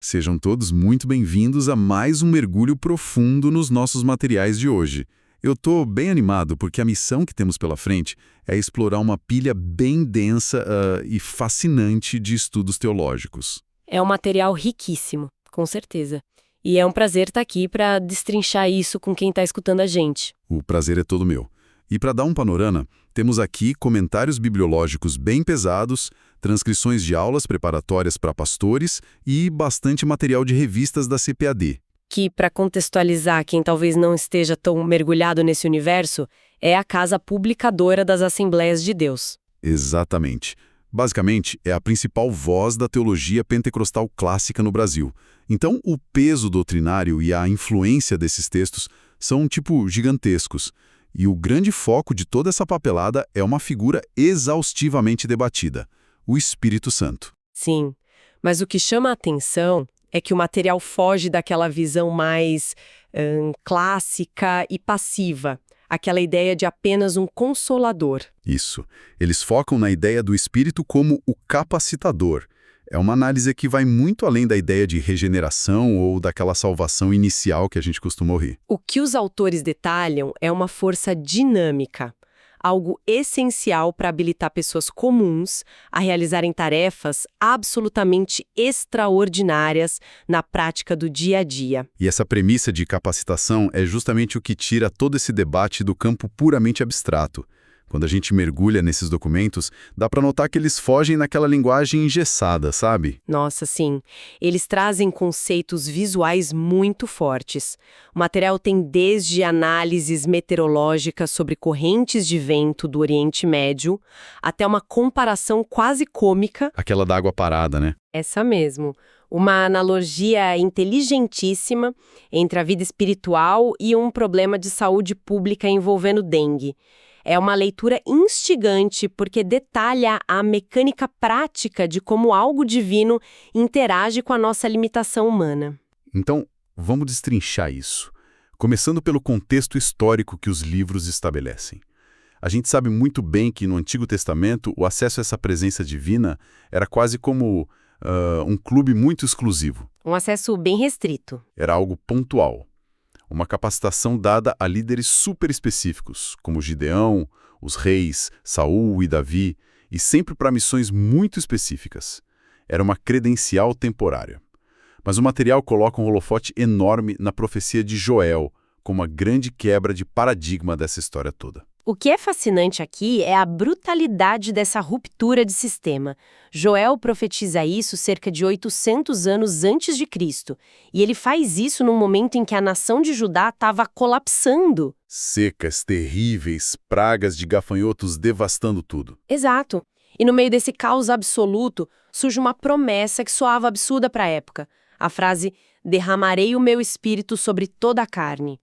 Sejam todos muito bem-vindos a mais um mergulho profundo nos nossos materiais de hoje. Eu estou bem animado porque a missão que temos pela frente é explorar uma pilha bem densa e fascinante de estudos teológicos. É um material riquíssimo, com certeza. E é um prazer estar aqui para destrinchar isso com quem está escutando a gente. O prazer é todo meu. E para dar um panorama, temos aqui comentários bibliológicos bem pesados, transcrições de aulas preparatórias para pastores e bastante material de revistas da CPAD. Que, para contextualizar quem talvez não esteja tão mergulhado nesse universo, é a casa publicadora das Assembleias de Deus. Exatamente. Basicamente, é a principal voz da teologia pentecostal clássica no Brasil. Então, o peso doutrinário e a influência desses textos são, gigantescos. E o grande foco de toda essa papelada é uma figura exaustivamente debatida, o Espírito Santo. Sim, mas o que chama a atenção é que o material foge daquela visão mais clássica e passiva, aquela ideia de apenas um consolador. Isso. Eles focam na ideia do Espírito como o capacitador. É uma análise que vai muito além da ideia de regeneração ou daquela salvação inicial que a gente costuma ouvir. O que os autores detalham é uma força dinâmica, algo essencial para habilitar pessoas comuns a realizarem tarefas absolutamente extraordinárias na prática do dia a dia. E essa premissa de capacitação é justamente o que tira todo esse debate do campo puramente abstrato. Quando a gente mergulha nesses documentos, dá para notar que eles fogem naquela linguagem engessada, sabe? Nossa, sim. Eles trazem conceitos visuais muito fortes. O material tem desde análises meteorológicas sobre correntes de vento do Oriente Médio, até uma comparação quase cômica. Aquela da água parada, né? Essa mesmo. Uma analogia inteligentíssima entre a vida espiritual e um problema de saúde pública envolvendo dengue. É uma leitura instigante porque detalha a mecânica prática de como algo divino interage com a nossa limitação humana. Então, vamos destrinchar isso, começando pelo contexto histórico que os livros estabelecem. A gente sabe muito bem que no Antigo Testamento o acesso a essa presença divina era quase como um clube muito exclusivo. Um acesso bem restrito. Era algo pontual. Uma capacitação dada a líderes super específicos, como Gideão, os reis, Saul e Davi, e sempre para missões muito específicas. Era uma credencial temporária. Mas o material coloca um holofote enorme na profecia de Joel, como uma grande quebra de paradigma dessa história toda. O que é fascinante aqui é a brutalidade dessa ruptura de sistema. Joel profetiza isso cerca de 800 anos antes de Cristo, e ele faz isso num momento em que a nação de Judá estava colapsando. Secas, terríveis, pragas de gafanhotos devastando tudo. Exato. E no meio desse caos absoluto, surge uma promessa que soava absurda para a época. A frase, derramarei o meu espírito sobre toda a carne.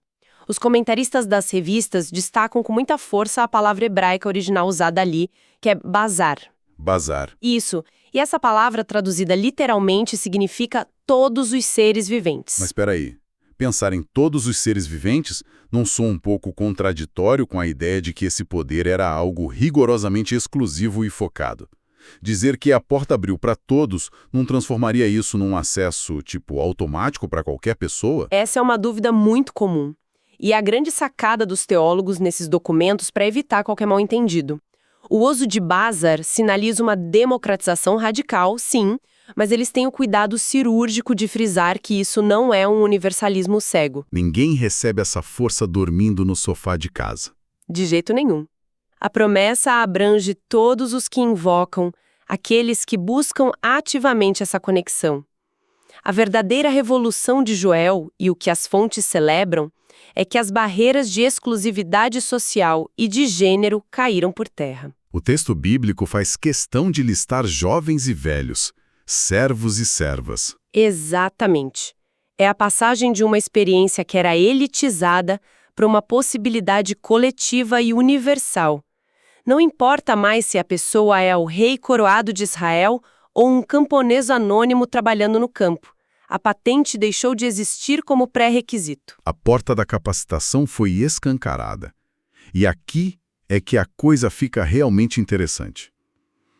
Os comentaristas das revistas destacam com muita força a palavra hebraica original usada ali, que é bazar. Bazar. Isso. E essa palavra traduzida literalmente significa todos os seres viventes. Mas espera aí. Pensar em todos os seres viventes não soa um pouco contraditório com a ideia de que esse poder era algo rigorosamente exclusivo e focado? Dizer que a porta abriu para todos não transformaria isso num acesso, automático para qualquer pessoa? Essa é uma dúvida muito comum. E a grande sacada dos teólogos nesses documentos para evitar qualquer mal-entendido. O uso de bazar sinaliza uma democratização radical, sim, mas eles têm o cuidado cirúrgico de frisar que isso não é um universalismo cego. Ninguém recebe essa força dormindo no sofá de casa. De jeito nenhum. A promessa abrange todos os que invocam, aqueles que buscam ativamente essa conexão. A verdadeira revolução de Joel e o que as fontes celebram é que as barreiras de exclusividade social e de gênero caíram por terra. O texto bíblico faz questão de listar jovens e velhos, servos e servas. Exatamente. É a passagem de uma experiência que era elitizada para uma possibilidade coletiva e universal. Não importa mais se a pessoa é o rei coroado de Israel ou um camponês anônimo trabalhando no campo. A patente deixou de existir como pré-requisito. A porta da capacitação foi escancarada. E aqui é que a coisa fica realmente interessante.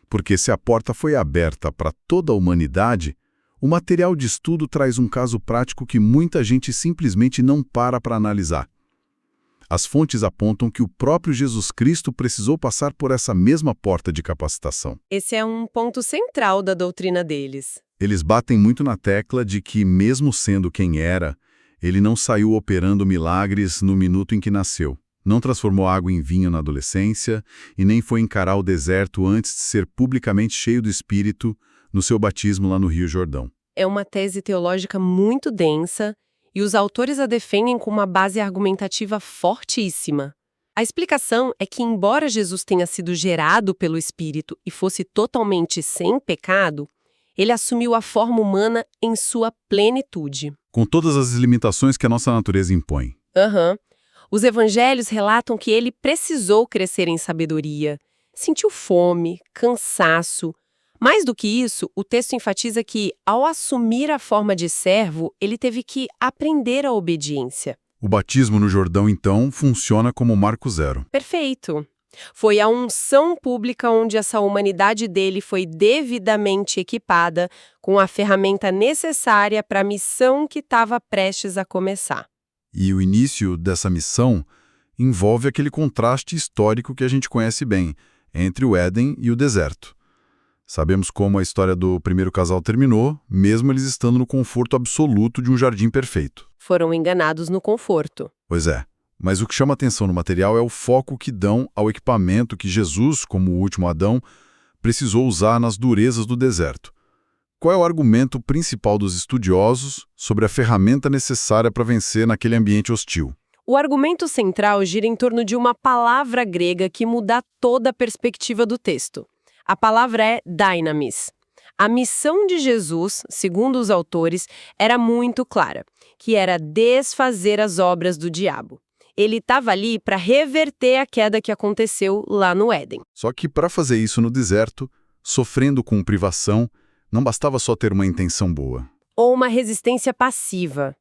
Porque se a porta foi aberta para toda a humanidade, O material de estudo traz um caso prático que muita gente simplesmente não para analisar. As fontes apontam que o próprio Jesus Cristo precisou passar por essa mesma porta de capacitação. Esse é um ponto central da doutrina deles. Eles batem muito na tecla de que, mesmo sendo quem era, ele não saiu operando milagres no minuto em que nasceu. Não transformou água em vinho na adolescência e nem foi encarar o deserto antes de ser publicamente cheio do Espírito no seu batismo lá no Rio Jordão. É uma tese teológica muito densa e os autores a defendem com uma base argumentativa fortíssima. A explicação é que, embora Jesus tenha sido gerado pelo Espírito e fosse totalmente sem pecado, ele assumiu a forma humana em sua plenitude. Com todas as limitações que a nossa natureza impõe. Os evangelhos relatam que ele precisou crescer em sabedoria, sentiu fome, cansaço. Mais do que isso, o texto enfatiza que, ao assumir a forma de servo, ele teve que aprender a obediência. O batismo no Jordão, então, funciona como marco zero. Perfeito. Foi a unção pública onde essa humanidade dele foi devidamente equipada com a ferramenta necessária para a missão que estava prestes a começar. E o início dessa missão envolve aquele contraste histórico que a gente conhece bem, entre o Éden e o deserto. Sabemos como a história do primeiro casal terminou, mesmo eles estando no conforto absoluto de um jardim perfeito. Foram enganados no conforto. Pois é, mas o que chama atenção no material é o foco que dão ao equipamento que Jesus, como o último Adão, precisou usar nas durezas do deserto. Qual é o argumento principal dos estudiosos sobre a ferramenta necessária para vencer naquele ambiente hostil? O argumento central gira em torno de uma palavra grega que muda toda a perspectiva do texto. A palavra é dynamis. A missão de Jesus, segundo os autores, era muito clara, que era desfazer as obras do diabo. Ele estava ali para reverter a queda que aconteceu lá no Éden. Só que para fazer isso no deserto, sofrendo com privação, não bastava só ter uma intenção boa. Ou uma resistência passiva.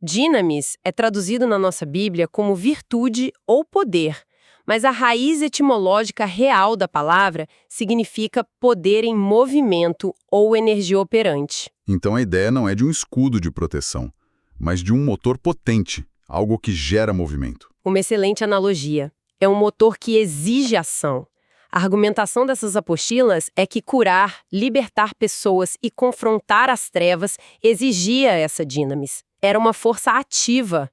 Dynamis é traduzido na nossa Bíblia como virtude ou poder, mas a raiz etimológica real da palavra significa poder em movimento ou energia operante. Então a ideia não é de um escudo de proteção, mas de um motor potente, algo que gera movimento. Uma excelente analogia. É um motor que exige ação. A argumentação dessas apostilas é que curar, libertar pessoas e confrontar as trevas exigia essa dynamis. Era uma força ativa.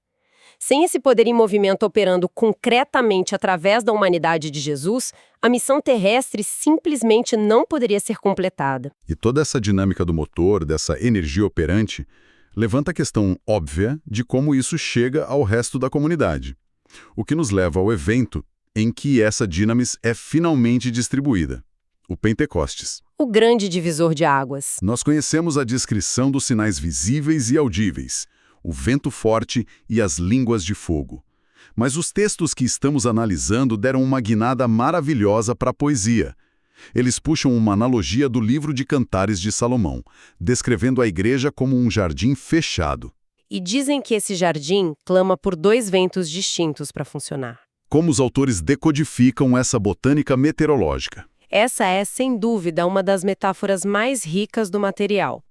Sem esse poder em movimento operando concretamente através da humanidade de Jesus, a missão terrestre simplesmente não poderia ser completada. E toda essa dinâmica do motor, dessa energia operante, levanta a questão óbvia de como isso chega ao resto da comunidade. O que nos leva ao evento em que essa dynamis é finalmente distribuída, o Pentecostes. O grande divisor de águas. Nós conhecemos a descrição dos sinais visíveis e audíveis, o vento forte e as línguas de fogo. Mas os textos que estamos analisando deram uma guinada maravilhosa para a poesia. Eles puxam uma analogia do livro de Cantares de Salomão, descrevendo a igreja como um jardim fechado. E dizem que esse jardim clama por dois ventos distintos para funcionar. Como os autores decodificam essa botânica meteorológica? Essa é, sem dúvida, uma das metáforas mais ricas do material.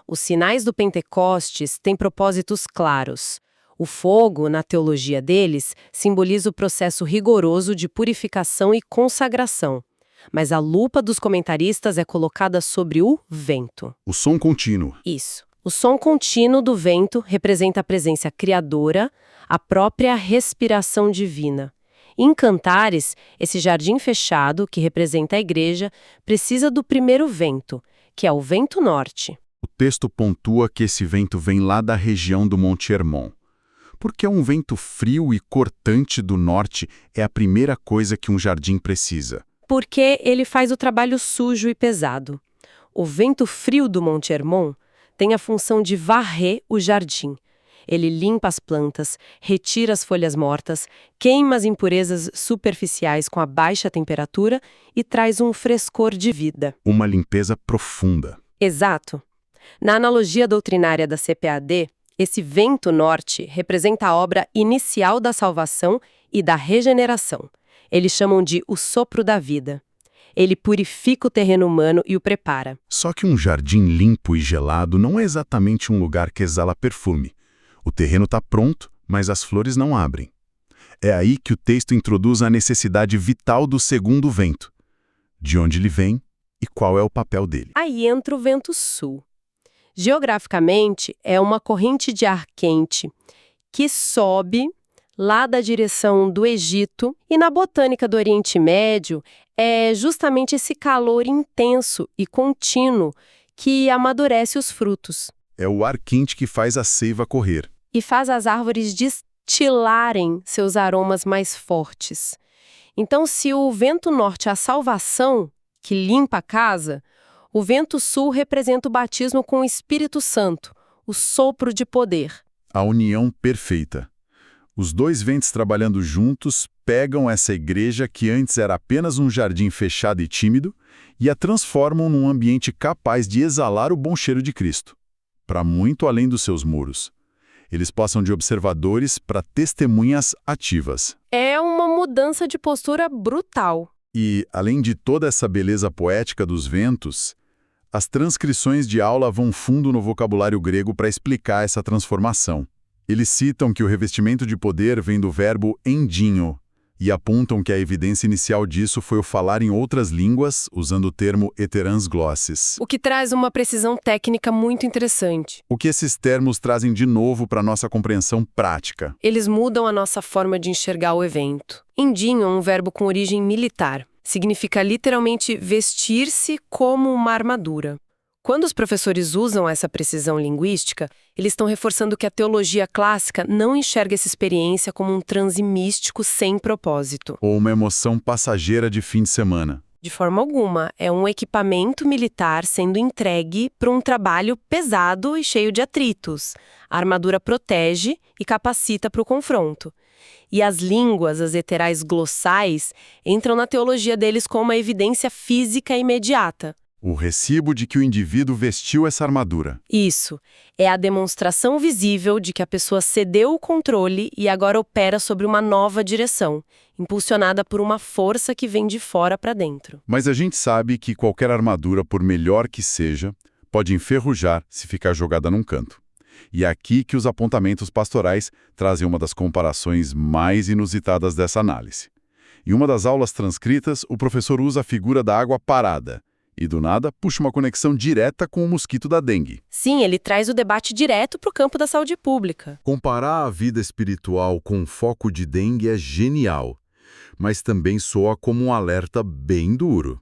Os sinais do Pentecostes têm propósitos claros. O fogo, na teologia deles, simboliza o processo rigoroso de purificação e consagração. Mas a lupa dos comentaristas é colocada sobre o vento. O som contínuo. Isso. O som contínuo do vento representa a presença criadora, a própria respiração divina. Em Cantares, esse jardim fechado, que representa a igreja, precisa do primeiro vento, que é o vento norte. O texto pontua que esse vento vem lá da região do Monte Hermon. Porque um vento frio e cortante do norte é a primeira coisa que um jardim precisa. Porque ele faz o trabalho sujo e pesado. O vento frio do Monte Hermon tem a função de varrer o jardim. Ele limpa as plantas, retira as folhas mortas, queima as impurezas superficiais com a baixa temperatura e traz um frescor de vida. Uma limpeza profunda. Exato. Na analogia doutrinária da CPAD, esse vento norte representa a obra inicial da salvação e da regeneração. Eles chamam de o sopro da vida. Ele purifica o terreno humano e o prepara. Só que um jardim limpo e gelado não é exatamente um lugar que exala perfume. O terreno está pronto, mas as flores não abrem. É aí que o texto introduz a necessidade vital do segundo vento. De onde ele vem e qual é o papel dele. Aí entra o vento sul. Geograficamente, é uma corrente de ar quente que sobe lá da direção do Egito, e na botânica do Oriente Médio é justamente esse calor intenso e contínuo que amadurece os frutos É o ar quente que faz a seiva correr. e faz as árvores destilarem seus aromas mais fortes. Então, se o vento norte é a salvação, que limpa a casa, o vento sul representa o batismo com o Espírito Santo, o sopro de poder. A união perfeita. Os dois ventos trabalhando juntos pegam essa igreja que antes era apenas um jardim fechado e tímido e a transformam num ambiente capaz de exalar o bom cheiro de Cristo, para muito além dos seus muros. Eles passam de observadores para testemunhas ativas. É uma mudança de postura brutal. E, além de toda essa beleza poética dos ventos, as transcrições de aula vão fundo no vocabulário grego para explicar essa transformação. Eles citam que o revestimento de poder vem do verbo endinho e apontam que a evidência inicial disso foi o falar em outras línguas, usando o termo heterans glossis. O que traz uma precisão técnica muito interessante. O que esses termos trazem de novo para nossa compreensão prática? Eles mudam a nossa forma de enxergar o evento. Endinho é um verbo com origem militar. Significa literalmente vestir-se como uma armadura. Quando os professores usam essa precisão linguística, eles estão reforçando que a teologia clássica não enxerga essa experiência como um transe místico sem propósito. Ou uma emoção passageira de fim de semana? De forma alguma, é um equipamento militar sendo entregue para um trabalho pesado e cheio de atritos. A armadura protege e capacita para o confronto. E as línguas, as heterais glossais, entram na teologia deles como uma evidência física imediata. O recibo de que o indivíduo vestiu essa armadura. Isso. É a demonstração visível de que a pessoa cedeu o controle e agora opera sobre uma nova direção, impulsionada por uma força que vem de fora para dentro. Mas a gente sabe que qualquer armadura, por melhor que seja, pode enferrujar se ficar jogada num canto. E é aqui que os apontamentos pastorais trazem uma das comparações mais inusitadas dessa análise. Em uma das aulas transcritas, o professor usa a figura da água parada, e do nada puxa uma conexão direta com o mosquito da dengue. Sim, ele traz o debate direto para o campo da saúde pública. Comparar a vida espiritual com um foco de dengue é genial, mas também soa como um alerta bem duro.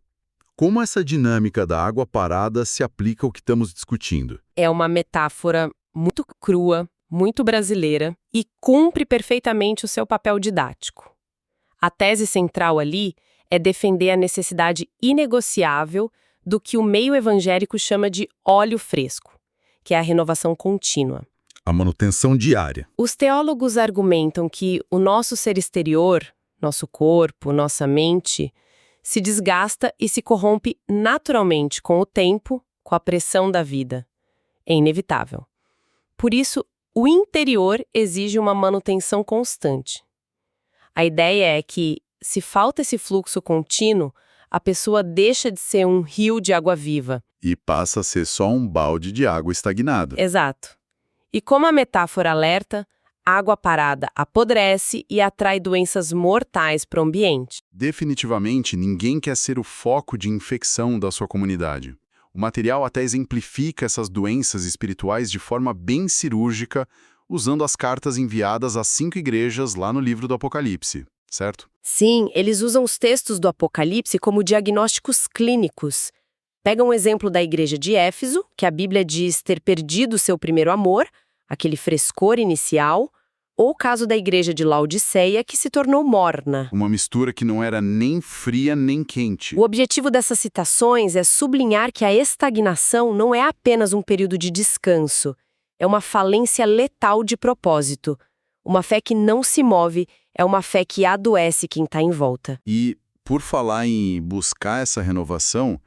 Como essa dinâmica da água parada se aplica ao que estamos discutindo? É uma metáfora muito crua, muito brasileira e cumpre perfeitamente o seu papel didático. A tese central ali é defender a necessidade inegociável do que o meio evangélico chama de óleo fresco, que é a renovação contínua. A manutenção diária. Os teólogos argumentam que o nosso ser exterior, nosso corpo, nossa mente, se desgasta e se corrompe naturalmente com o tempo, com a pressão da vida. É inevitável. Por isso, o interior exige uma manutenção constante. A ideia é que, se falta esse fluxo contínuo, a pessoa deixa de ser um rio de água viva. E passa a ser só um balde de água estagnado. Exato. E como a metáfora alerta, a água parada apodrece e atrai doenças mortais para o ambiente. Definitivamente, ninguém quer ser o foco de infecção da sua comunidade. O material até exemplifica essas doenças espirituais de forma bem cirúrgica, usando as cartas enviadas às 5 igrejas lá no livro do Apocalipse, certo? Sim, eles usam os textos do Apocalipse como diagnósticos clínicos. Pega um exemplo da igreja de Éfeso, que a Bíblia diz ter perdido seu primeiro amor, aquele frescor inicial, ou o caso da igreja de Laodiceia, que se tornou morna. Uma mistura que não era nem fria nem quente. O objetivo dessas citações é sublinhar que a estagnação não é apenas um período de descanso, é uma falência letal de propósito. Uma fé que não se move é uma fé que adoece quem está em volta. E, por falar em buscar essa renovação,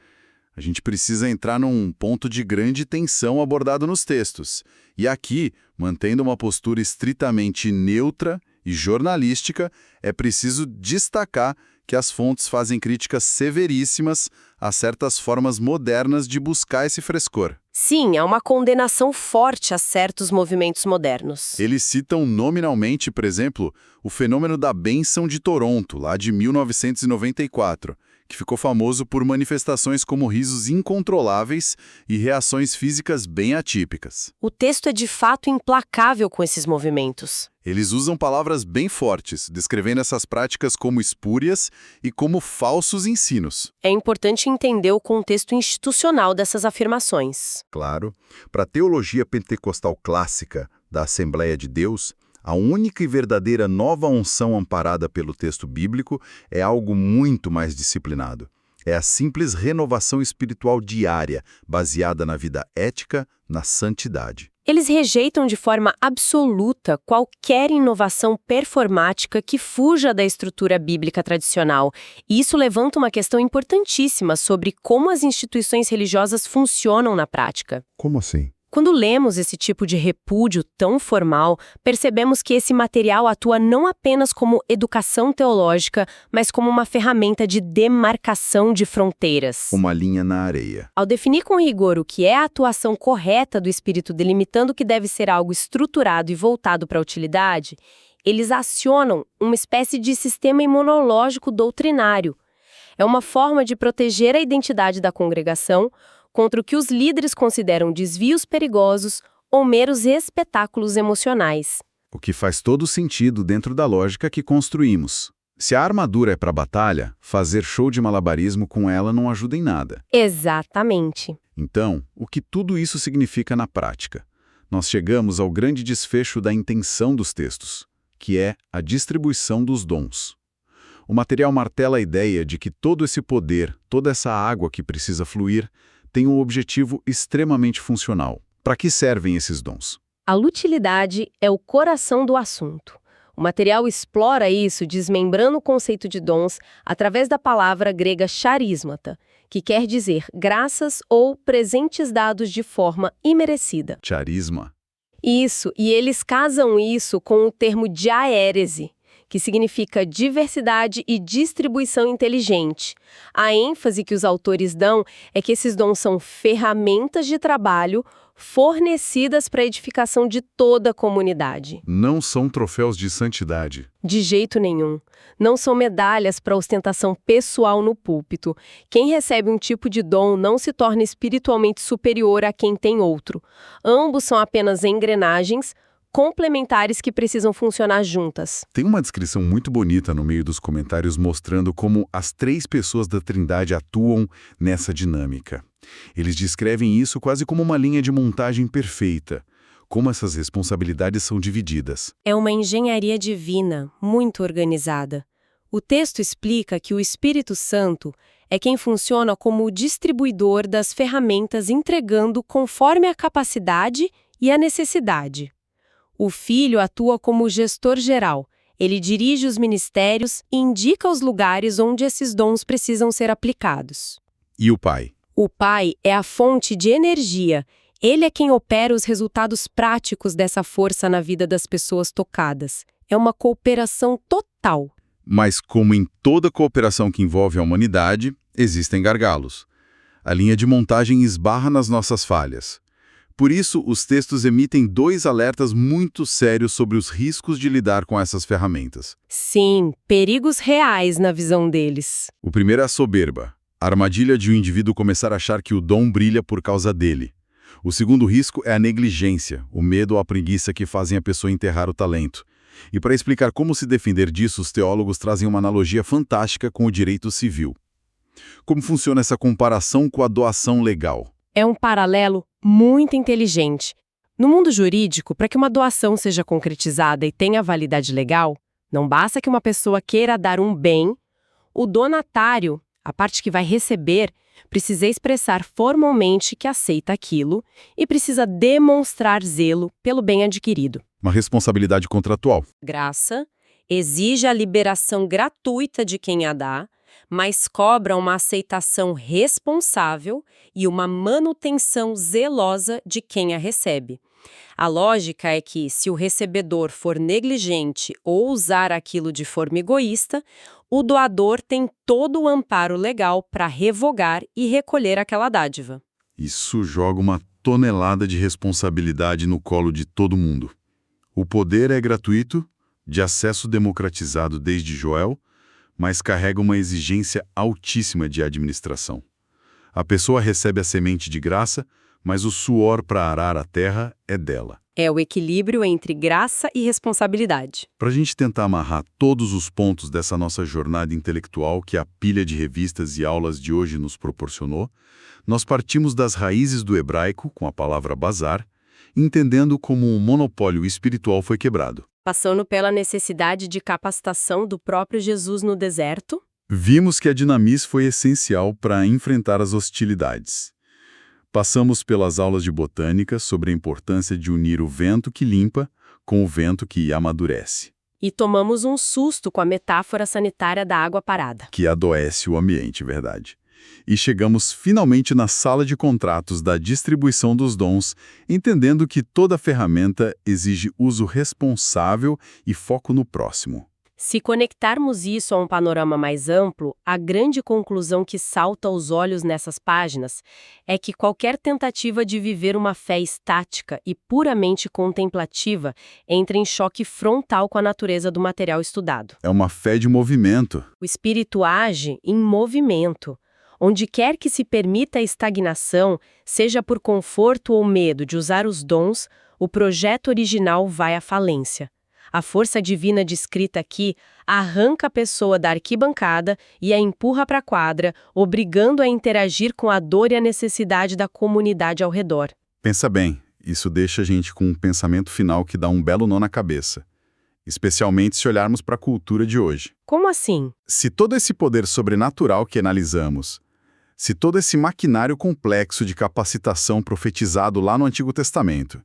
a gente precisa entrar num ponto de grande tensão abordado nos textos. E aqui, mantendo uma postura estritamente neutra e jornalística, é preciso destacar que as fontes fazem críticas severíssimas a certas formas modernas de buscar esse frescor. Sim, há uma condenação forte a certos movimentos modernos. Eles citam nominalmente, por exemplo, o fenômeno da Bênção de Toronto, lá de 1994, que ficou famoso por manifestações como risos incontroláveis e reações físicas bem atípicas. O texto é de fato implacável com esses movimentos. Eles usam palavras bem fortes, descrevendo essas práticas como espúrias e como falsos ensinos. É importante entender o contexto institucional dessas afirmações. Claro, para a teologia pentecostal clássica da Assembleia de Deus, a única e verdadeira nova unção amparada pelo texto bíblico é algo muito mais disciplinado. É a simples renovação espiritual diária, baseada na vida ética, na santidade. Eles rejeitam de forma absoluta qualquer inovação performática que fuja da estrutura bíblica tradicional. E isso levanta uma questão importantíssima sobre como as instituições religiosas funcionam na prática. Como assim? Quando lemos esse tipo de repúdio tão formal, percebemos que esse material atua não apenas como educação teológica, mas como uma ferramenta de demarcação de fronteiras. Uma linha na areia. Ao definir com rigor o que é a atuação correta do espírito delimitando o que deve ser algo estruturado e voltado para a utilidade, eles acionam uma espécie de sistema imunológico doutrinário. É uma forma de proteger a identidade da congregação contra o que os líderes consideram desvios perigosos ou meros espetáculos emocionais. O que faz todo sentido dentro da lógica que construímos. Se a armadura é para batalha, fazer show de malabarismo com ela não ajuda em nada. Exatamente. Então, o que tudo isso significa na prática? Nós chegamos ao grande desfecho da intenção dos textos, que é a distribuição dos dons. O material martela a ideia de que todo esse poder, toda essa água que precisa fluir, tem um objetivo extremamente funcional. Para que servem esses dons? A utilidade é o coração do assunto. O material explora isso desmembrando o conceito de dons através da palavra grega charismata, que quer dizer graças ou presentes dados de forma imerecida. Charisma. Isso, e eles casam isso com o termo diaérese, que significa diversidade e distribuição inteligente. A ênfase que os autores dão é que esses dons são ferramentas de trabalho fornecidas para a edificação de toda a comunidade. Não são troféus de santidade. De jeito nenhum. Não são medalhas para ostentação pessoal no púlpito. Quem recebe um tipo de dom não se torna espiritualmente superior a quem tem outro. Ambos são apenas engrenagens complementares que precisam funcionar juntas. Tem uma descrição muito bonita no meio dos comentários mostrando como as três pessoas da Trindade atuam nessa dinâmica. Eles descrevem isso quase como uma linha de montagem perfeita, como essas responsabilidades são divididas. É uma engenharia divina, muito organizada. O texto explica que o Espírito Santo é quem funciona como o distribuidor das ferramentas, entregando conforme a capacidade e a necessidade. O Filho atua como gestor geral. Ele dirige os ministérios e indica os lugares onde esses dons precisam ser aplicados. E o Pai? O Pai é a fonte de energia. Ele é quem opera os resultados práticos dessa força na vida das pessoas tocadas. É uma cooperação total. Mas, como em toda cooperação que envolve a humanidade, existem gargalos. A linha de montagem esbarra nas nossas falhas. Por isso, os textos emitem dois alertas muito sérios sobre os riscos de lidar com essas ferramentas. Sim, perigos reais na visão deles. O primeiro é a soberba, a armadilha de um indivíduo começar a achar que o dom brilha por causa dele. O segundo risco é a negligência, o medo ou a preguiça que fazem a pessoa enterrar o talento. E para explicar como se defender disso, os teólogos trazem uma analogia fantástica com o direito civil. Como funciona essa comparação com a doação legal? É um paralelo muito inteligente. No mundo jurídico, para que uma doação seja concretizada e tenha validade legal, não basta que uma pessoa queira dar um bem, o donatário, a parte que vai receber, precisa expressar formalmente que aceita aquilo e precisa demonstrar zelo pelo bem adquirido. Uma responsabilidade contratual. Graça exige a liberação gratuita de quem a dá, mas cobra uma aceitação responsável e uma manutenção zelosa de quem a recebe. A lógica é que, se o recebedor for negligente ou usar aquilo de forma egoísta, o doador tem todo o amparo legal para revogar e recolher aquela dádiva. Isso joga uma tonelada de responsabilidade no colo de todo mundo. O poder é gratuito, de acesso democratizado desde Joel, mas carrega uma exigência altíssima de administração. A pessoa recebe a semente de graça, mas o suor para arar a terra é dela. É o equilíbrio entre graça e responsabilidade. Para a gente tentar amarrar todos os pontos dessa nossa jornada intelectual que a pilha de revistas e aulas de hoje nos proporcionou, nós partimos das raízes do hebraico, com a palavra bazar, entendendo como um monopólio espiritual foi quebrado. Passando pela necessidade de capacitação do próprio Jesus no deserto. Vimos que a dinamis foi essencial para enfrentar as hostilidades. Passamos pelas aulas de botânica sobre a importância de unir o vento que limpa com o vento que amadurece. E tomamos um susto com a metáfora sanitária da água parada. Que adoece o ambiente, verdade. E chegamos finalmente na sala de contratos da distribuição dos dons, entendendo que toda ferramenta exige uso responsável e foco no próximo. Se conectarmos isso a um panorama mais amplo, a grande conclusão que salta aos olhos nessas páginas é que qualquer tentativa de viver uma fé estática e puramente contemplativa entra em choque frontal com a natureza do material estudado. É uma fé de movimento. O espírito age em movimento. Onde quer que se permita a estagnação, seja por conforto ou medo de usar os dons, o projeto original vai à falência. A força divina descrita aqui arranca a pessoa da arquibancada e a empurra para a quadra, obrigando a interagir com a dor e a necessidade da comunidade ao redor. Pensa bem, isso deixa a gente com um pensamento final que dá um belo nó na cabeça. Especialmente se olharmos para a cultura de hoje. Como assim? Se todo esse poder sobrenatural que analisamos, se todo esse maquinário complexo de capacitação profetizado lá no Antigo Testamento,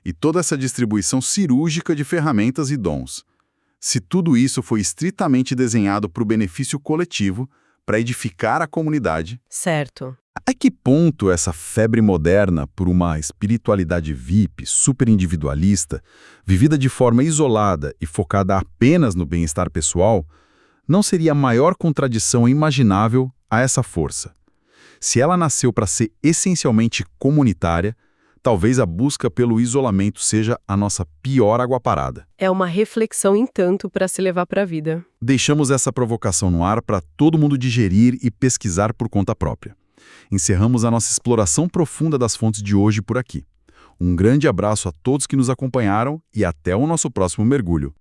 e toda essa distribuição cirúrgica de ferramentas e dons, se tudo isso foi estritamente desenhado para o benefício coletivo, para edificar a comunidade, Certo. a que ponto essa febre moderna por uma espiritualidade VIP, superindividualista, vivida de forma isolada e focada apenas no bem-estar pessoal, não seria a maior contradição imaginável a essa força? Se ela nasceu para ser essencialmente comunitária, talvez a busca pelo isolamento seja a nossa pior água parada. É uma reflexão em tanto para se levar para a vida. Deixamos essa provocação no ar para todo mundo digerir e pesquisar por conta própria. Encerramos a nossa exploração profunda das fontes de hoje por aqui. Um grande abraço a todos que nos acompanharam e até o nosso próximo mergulho.